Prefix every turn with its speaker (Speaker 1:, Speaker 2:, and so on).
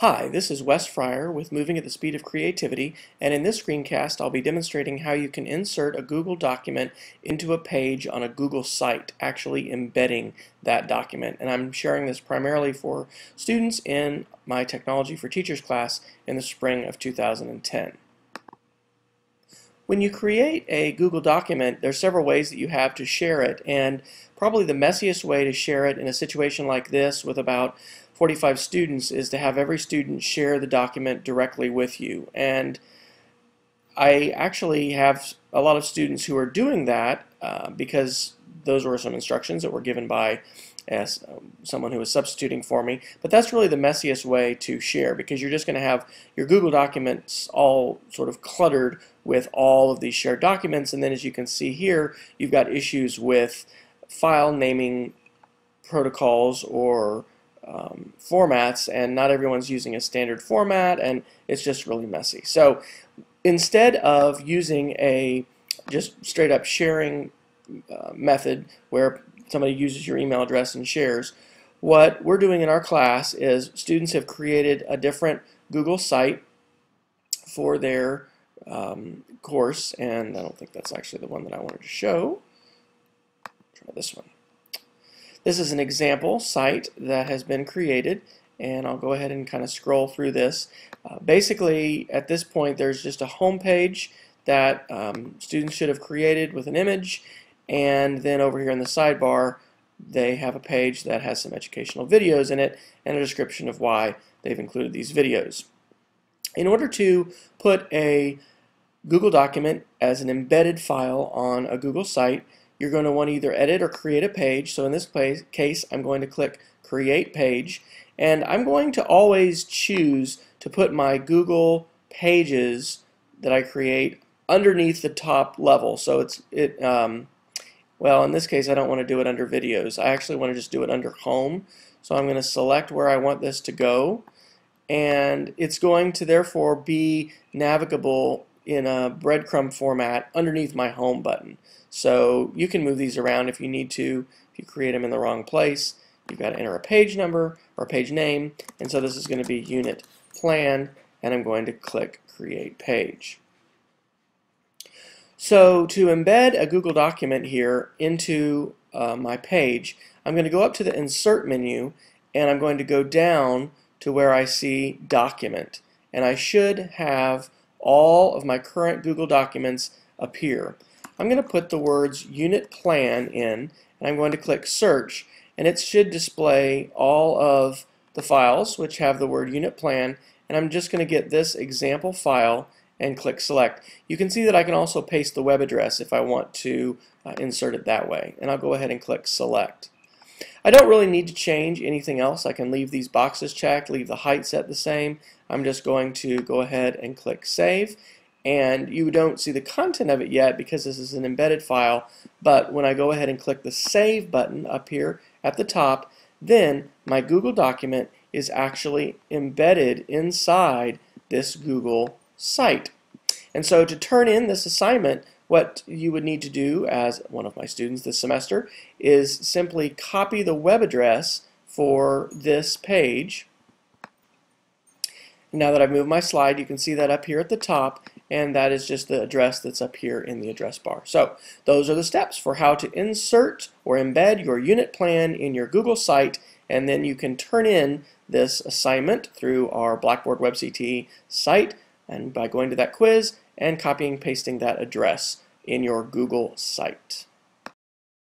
Speaker 1: Hi, this is Wes Fryer with Moving at the Speed of Creativity, and in this screencast I'll be demonstrating how you can insert a Google document into a page on a Google site, actually embedding that document. And I'm sharing this primarily for students in my Technology for Teachers class in the spring of 2010. When you create a Google document, there's several ways that you have to share it, and probably the messiest way to share it in a situation like this with about 45 students is to have every student share the document directly with you. And I actually have a lot of students who are doing that because those were some instructions that were given by someone who was substituting for me. But that's really the messiest way to share, because you're just going to have your Google documents all sort of cluttered with all of these shared documents, and then as you can see here, you've got issues with file naming protocols or formats, and not everyone's using a standard format, and it's just really messy. So instead of using a just straight up sharing method where somebody uses your email address and shares, what we're doing in our class is students have created a different Google site for their course, and I don't think that's actually the one that I wanted to show. Try this one. This is an example site that has been created, and I'll go ahead and kind of scroll through this. Basically, at this point, there's just a home page that students should have created with an image, and then over here in the sidebar, they have a page that has some educational videos in it and a description of why they've included these videos. In order to put a Google document as an embedded file on a Google site, you're going to want to either edit or create a page. So in this case, I'm going to click Create Page, and I'm going to always choose to put my Google pages that I create underneath the top level. So well, in this case, I don't want to do it under videos. I actually want to just do it under Home. So I'm going to select where I want this to go, and it's going to therefore be navigable in a breadcrumb format underneath my Home button. So you can move these around if you need to. If you create them in the wrong place, you've got to enter a page number or page name, and so this is going to be Unit Plan, and I'm going to click Create Page. So to embed a Google document here into my page, I'm going to go up to the Insert menu, and I'm going to go down to where I see Document, and I should have all of my current Google documents appear. I'm going to put the words Unit Plan in, and I'm going to click Search, and it should display all of the files which have the word Unit Plan, and I'm just going to get this example file and click Select. You can see that I can also paste the web address if I want to insert it that way, and I'll go ahead and click Select. I don't really need to change anything else. I can leave these boxes checked, leave the height set the same. I'm just going to go ahead and click Save, and you don't see the content of it yet because this is an embedded file, but when I go ahead and click the Save button up here at the top, then my Google document is actually embedded inside this Google site. And so to turn in this assignment, what you would need to do as one of my students this semester is simply copy the web address for this page. Now that I've moved my slide, you can see that up here at the top, and that is just the address that's up here in the address bar. So those are the steps for how to insert or embed your unit plan in your Google site, and then you can turn in this assignment through our Blackboard WebCT site, and by going to that quiz and copying and pasting that address in your Google site.